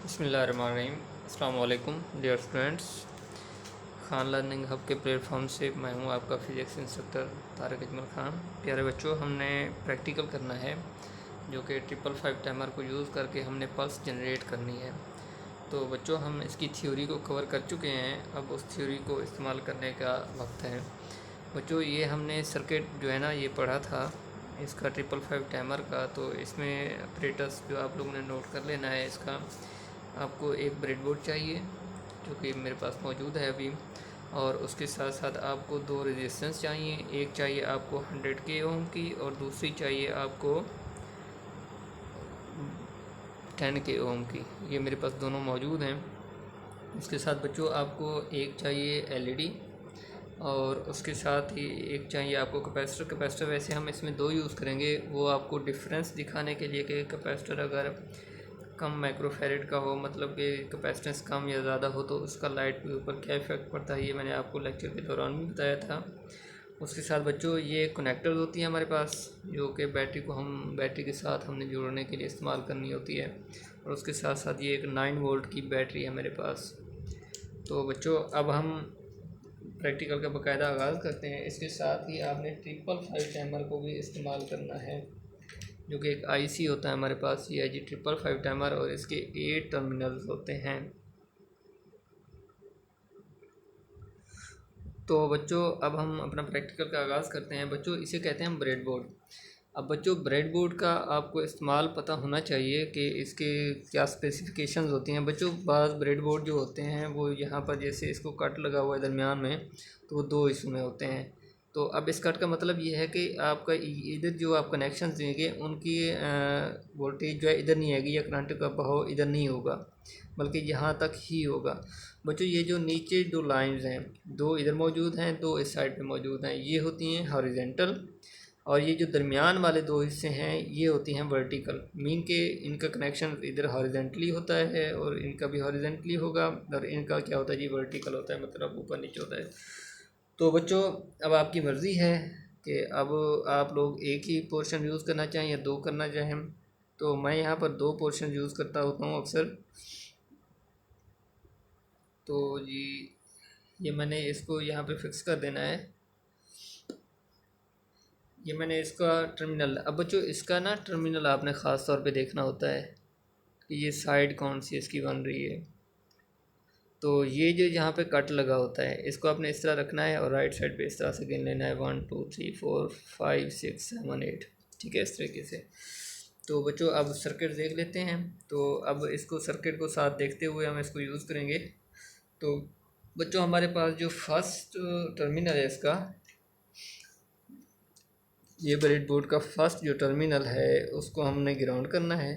बिस्मिल्लाहिर्रहमानिर्रहीम। अस्सलाम वालेकुम dear students. Khan learning hub के प्लेटफॉर्म से मैं हूं आपका फ़िज़िक्स इंस्ट्रक्टर तारिक अजमल ख़ान। प्यारे बच्चों, हमने प्रैक्टिकल करना है जो कि 555 टाइमर को यूज़ करके हमने पल्स जनरेट करनी है। तो बच्चों, हम इसकी थ्योरी को कवर कर चुके हैं, अब उस थ्योरी को इस्तेमाल करने का वक्त है। बच्चों, ये हमने सर्किट जो है ना ये पढ़ा था इसका 555 टाइमर का। तो इसमें ऑपरेटर्स जो आप लोगों ने नोट कर लेना है। इसका आपको एक ब्रेडबोर्ड चाहिए जो कि मेरे पास मौजूद है अभी, और उसके साथ साथ आपको दो रेजिस्टेंस चाहिए। एक चाहिए आपको 100 ओम की और दूसरी चाहिए आपको 10 ओम की। ये मेरे पास दोनों मौजूद हैं। उसके साथ बच्चों आपको एक चाहिए एलईडी और उसके साथ ही एक चाहिए आपको कैपेसिटर वैसे हम इसमें दो यूज़ करेंगे, वो आपको डिफरेंस दिखाने के लिए कि कैपेसिटर अगर कम माइक्रोफेरेड का हो, मतलब कि कैपेसिटेंस कम या ज़्यादा हो, तो उसका लाइट के ऊपर क्या इफ़ेक्ट पड़ता है, ये मैंने आपको लेक्चर के दौरान भी बताया था। उसके साथ बच्चों ये कनेक्टर्स होती है हमारे पास, जो कि बैटरी के साथ हमने जोड़ने के लिए इस्तेमाल करनी होती है। और उसके साथ साथ ये एक 9 वोल्ट की बैटरी है मेरे पास। तो बच्चों, अब हम प्रैक्टिकल का बाकायदा आगाज़ करते हैं। इसके साथ ही आपने 555 टाइमर को भी इस्तेमाल करना है, जो कि एक आईसी होता है हमारे पास। ये है जी 555 टाइमर और इसके 8 टर्मिनल्स होते हैं। तो बच्चों, अब हम अपना प्रैक्टिकल का आगाज़ करते हैं। बच्चों, इसे कहते हैं ब्रेडबोर्ड। अब बच्चों, ब्रेडबोर्ड का आपको इस्तेमाल पता होना चाहिए कि इसके क्या स्पेसिफिकेशंस होती हैं। बच्चों, बाज़ ब्रेडबोर्ड जो होते हैं वो यहाँ पर जैसे इसको कट लगा हुआ है दरमियान में, तो वो दो हिस्सों में होते हैं। तो अब इस कट का मतलब ये है कि आपका इधर जो आप कनेक्शन देंगे उनकी वोल्टेज जो है इधर नहीं आएगी, या करंट का बहाव इधर नहीं होगा, बल्कि यहाँ तक ही होगा। बच्चों, ये जो नीचे दो लाइंस हैं, दो इधर मौजूद हैं, दो इस साइड पे मौजूद हैं, ये होती हैं हॉरिजेंटल। और ये जो दरमियान वाले दो हिस्से हैं ये होती हैं वर्टिकल। मीन के इनका कनेक्शन इधर हॉरिजेंटली होता है और इनका भी हॉरिजेंटली होगा, और इनका क्या होता है जी वर्टिकल होता है, मतलब ऊपर नीचे होता है। तो बच्चों, अब आपकी मर्ज़ी है कि अब आप लोग एक ही पोर्शन यूज़ करना चाहें या दो करना चाहें। तो मैं यहाँ पर दो पोर्शन यूज़ करता होता हूँ अक्सर। तो जी ये मैंने इसको यहाँ पे फिक्स कर देना है। ये मैंने इसका टर्मिनल, अब बच्चों इसका ना टर्मिनल आपने ख़ास तौर पे देखना होता है कि ये साइड कौन सी इसकी बन रही है। तो ये जो यहाँ पे कट लगा होता है इसको आपने इस तरह रखना है और राइट साइड पे इस तरह से गिन लेना है 1 2 3 4 5 6 7 8। ठीक है, इस तरीके से। तो बच्चों, अब सर्किट देख लेते हैं। तो अब इसको सर्किट को साथ देखते हुए हम इसको यूज़ करेंगे। तो बच्चों, हमारे पास जो फर्स्ट टर्मिनल है इसका, ये ब्रेडबोर्ड का फर्स्ट जो टर्मिनल है उसको हमने ग्राउंड करना है।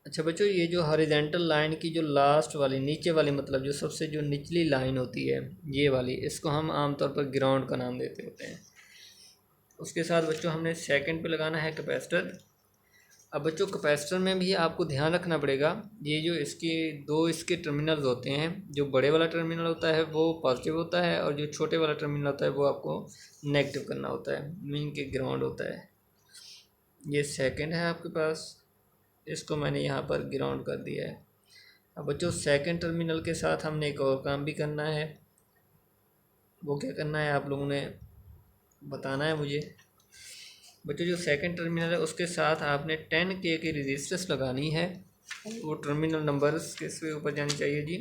अच्छा बच्चों, ये जो हॉरिजेंटल लाइन की जो लास्ट वाली नीचे वाली, मतलब जो सबसे जो निचली लाइन होती है ये वाली, इसको हम आमतौर पर ग्राउंड का नाम देते होते हैं। उसके साथ बच्चों हमने सेकंड पे लगाना है कैपेसिटर। अब बच्चों, कैपेसिटर में भी आपको ध्यान रखना पड़ेगा, ये जो इसके दो इसके टर्मिनल्स होते हैं, जो बड़े वाला टर्मिनल होता है वो पॉजिटिव होता है और जो छोटे वाला टर्मिनल होता है वो आपको नेगेटिव करना होता है, मीन के ग्राउंड होता है। ये सेकंड है आपके पास, इसको मैंने यहाँ पर ग्राउंड कर दिया है। अब बच्चों, सेकंड टर्मिनल के साथ हमने एक और काम भी करना है। वो क्या करना है आप लोगों ने बताना है मुझे। बच्चों, जो सेकंड टर्मिनल है उसके साथ आपने 10K की रेजिस्टेंस लगानी है। वो टर्मिनल नंबर्स किसके ऊपर जानी चाहिए जी,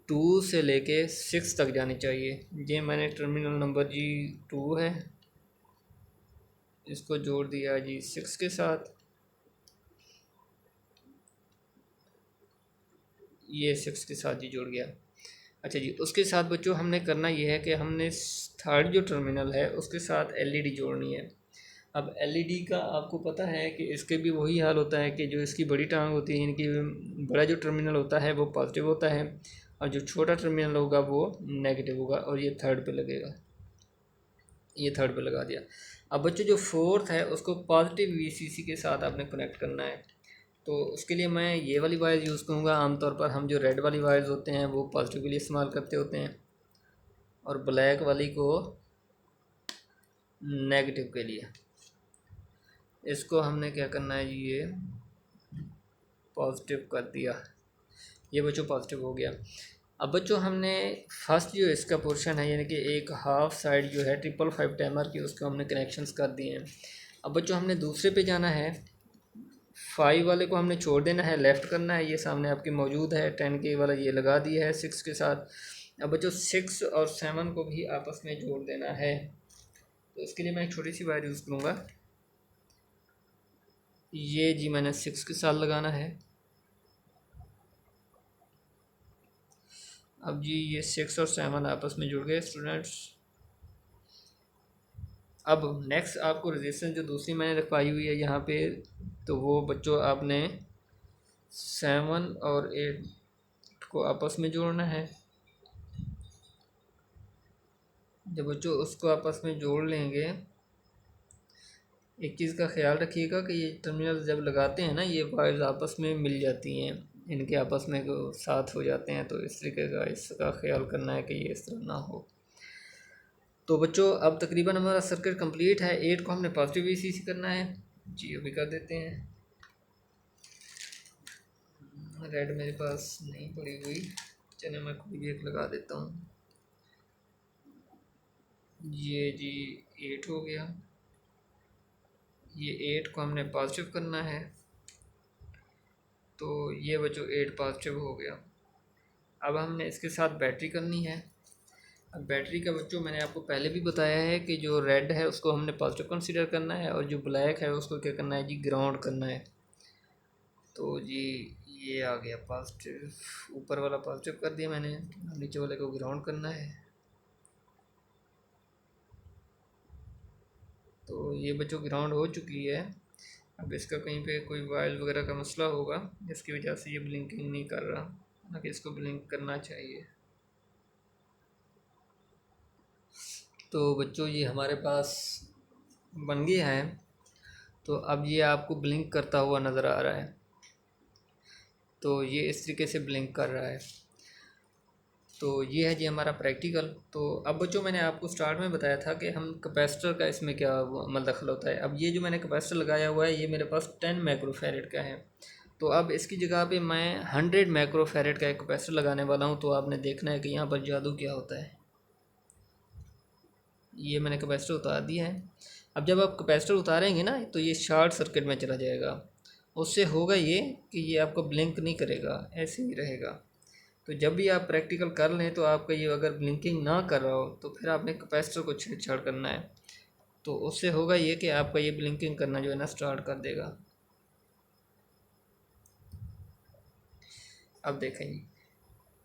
2 से लेके 6 तक जानी चाहिए। ये मैंने टर्मिनल नंबर जी 2 है, इसको जोड़ दिया जी 6 के साथ। ये 6 के साथ जी जुड़ गया। अच्छा जी, उसके साथ बच्चों हमने करना ये है कि हमने थर्ड जो टर्मिनल है उसके साथ एलईडी जोड़नी है। अब एलईडी का आपको पता है कि इसके भी वही हाल होता है कि जो इसकी बड़ी टांग होती है, इनकी बड़ा जो टर्मिनल होता है वो पॉजिटिव होता है और जो छोटा टर्मिनल होगा वो नेगेटिव होगा, और ये थर्ड पे लगेगा। ये थर्ड पे लगा दिया। अब बच्चों, जो फोर्थ है उसको पॉजिटिव वीसीसी के साथ आपने कनेक्ट करना है। तो उसके लिए मैं ये वाली वायर यूज़ करूँगा। आमतौर पर हम जो रेड वाली वायर्स होते हैं वो पॉजिटिव के लिए इस्तेमाल करते होते हैं और ब्लैक वाली को नेगेटिव के लिए। इसको हमने क्या करना है जी, ये पॉजिटिव कर दिया, ये बच्चों पॉजिटिव हो गया। अब बच्चों हमने फर्स्ट जो इसका पोर्शन है यानी कि एक हाफ साइड जो है 555 टाइमर की, उसको हमने कनेक्शंस कर दिए हैं। अब बच्चों हमने दूसरे पे जाना है, 5 वाले को हमने छोड़ देना है, लेफ़्ट करना है, ये सामने आपके मौजूद है। 10 के वाला ये लगा दिया है 6 के साथ। अब बच्चों 6 और 7 को भी आपस में जोड़ देना है, तो इसके लिए मैं एक छोटी सी वायर यूज़ करूँगा। ये जी मैंने 6 के साथ लगाना है। अब जी ये 6 और 7 आपस में जुड़ गए स्टूडेंट्स। अब नेक्स्ट आपको रेजिस्टेंस जो दूसरी मैंने रखवाई हुई है यहाँ पे, तो वो बच्चों आपने 7 और 8 को आपस में जोड़ना है। जब बच्चों उसको आपस में जोड़ लेंगे, एक चीज़ का ख्याल रखिएगा कि ये टर्मिनल जब लगाते हैं ना, ये वायर्स आपस में मिल जाती हैं, इनके आपस में साथ हो जाते हैं, तो इस तरीके का इसका ख्याल करना है कि ये इस तरह ना हो। तो बच्चों अब तकरीबन हमारा सर्किट कंप्लीट है। 8 को हमने पॉजिटिव VCC करना है जी, अभी कर देते हैं। रेड मेरे पास नहीं पड़ी हुई, चलिए मैं कोई भी एक लगा देता हूँ। ये जी 8 हो गया, ये 8 को हमने पॉजिटिव करना है, तो ये बच्चों 8 पॉजिटिव हो गया। अब हमने इसके साथ बैटरी करनी है। अब बैटरी का बच्चों मैंने आपको पहले भी बताया है कि जो रेड है उसको हमने पॉजिटिव कंसीडर करना है, और जो ब्लैक है उसको क्या करना है जी, ग्राउंड करना है। तो जी ये आ गया पॉजिटिव, ऊपर वाला पॉजिटिव कर दिया मैंने, नीचे वाले को ग्राउंड करना है। तो ये बच्चों ग्राउंड हो चुकी है। अब इसका कहीं पे कोई वायर वगैरह का मसला होगा जिसकी वजह से ये ब्लिंकिंग नहीं कर रहा, ना कि इसको ब्लिंक करना चाहिए। तो बच्चों ये हमारे पास बन गया है। तो अब ये आपको ब्लिंक करता हुआ नज़र आ रहा है, तो ये इस तरीके से ब्लिंक कर रहा है। तो ये है जी हमारा प्रैक्टिकल। तो अब बच्चों मैंने आपको स्टार्ट में बताया था कि हम कैपेसिटर का इसमें क्या दखल होता है। अब ये जो मैंने कैपेसिटर लगाया हुआ है ये मेरे पास 10 माइक्रोफैरेड का है, तो अब इसकी जगह पे मैं 100 माइक्रोफैरेड का एक कैपेसिटर लगाने वाला हूँ। तो आपने देखना है कि यहाँ पर जादू क्या होता है। ये मैंने कैपेसिटर उतार दिया है। अब जब आप कैपेसिटर उतारेंगे ना, तो ये शॉर्ट सर्किट में चला जाएगा। उससे होगा ये कि ये आपको ब्लिंक नहीं करेगा, ऐसे ही रहेगा। तो जब भी आप प्रैक्टिकल कर लें तो आपका ये अगर ब्लिंकिंग ना कर रहा हो तो फिर आपने कैपेसिटर को छेड़छाड़ करना है, तो उससे होगा ये कि आपका ये ब्लिंकिंग करना जो है ना स्टार्ट कर देगा। अब देखें जी,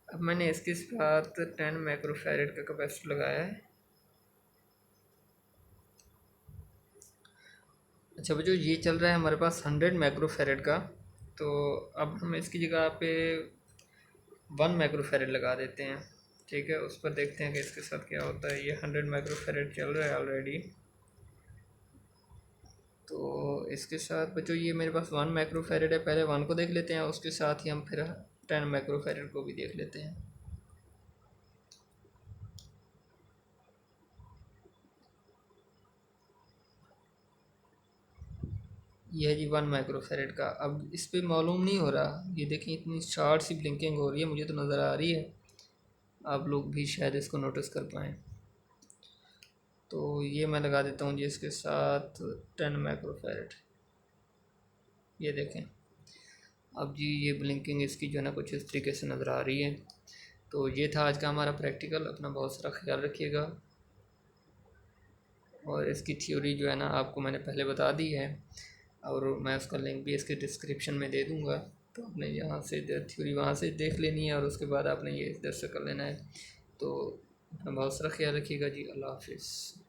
अब मैंने इसके साथ 10 माइक्रोफैरेड का कैपेसिटर लगाया है। अच्छा बच्चों, ये चल रहा है हमारे पास 100 माइक्रोफैरेड का। तो अब हम इसकी जगह पे 1 माइक्रोफैरेड लगा देते हैं। ठीक है, उस पर देखते हैं कि इसके साथ क्या होता है। ये 100 माइक्रोफैरेड चल रहा है ऑलरेडी। तो इसके साथ बच्चों ये मेरे पास 1 माइक्रोफैरेड है, पहले 1 को देख लेते हैं, उसके साथ ही हम फिर 10 माइक्रोफैरेड को भी देख लेते हैं। ये है जी 1 माइक्रोफैरेड का। अब इस पर मालूम नहीं हो रहा, ये देखें इतनी शार्ट सी ब्लिंकिंग हो रही है, मुझे तो नज़र आ रही है, आप लोग भी शायद इसको नोटिस कर पाएँ। तो ये मैं लगा देता हूँ जी इसके साथ 10 माइक्रोफैरेड। ये देखें, अब जी ये ब्लिंकिंग इसकी जो है ना कुछ इस तरीके से नज़र आ रही है। तो ये था आज का हमारा प्रैक्टिकल। अपना बहुत सारा ख्याल रखिएगा, और इसकी थ्योरी जो है ना आपको मैंने पहले बता दी है, और मैं उसका लिंक भी इसके डिस्क्रिप्शन में दे दूँगा। तो आपने यहाँ से थ्योरी वहाँ से देख लेनी है, और उसके बाद आपने ये इधर से कर लेना है। तो अपना बहुत सारा ख्याल रखिएगा जी। अल्लाह हाफिज़।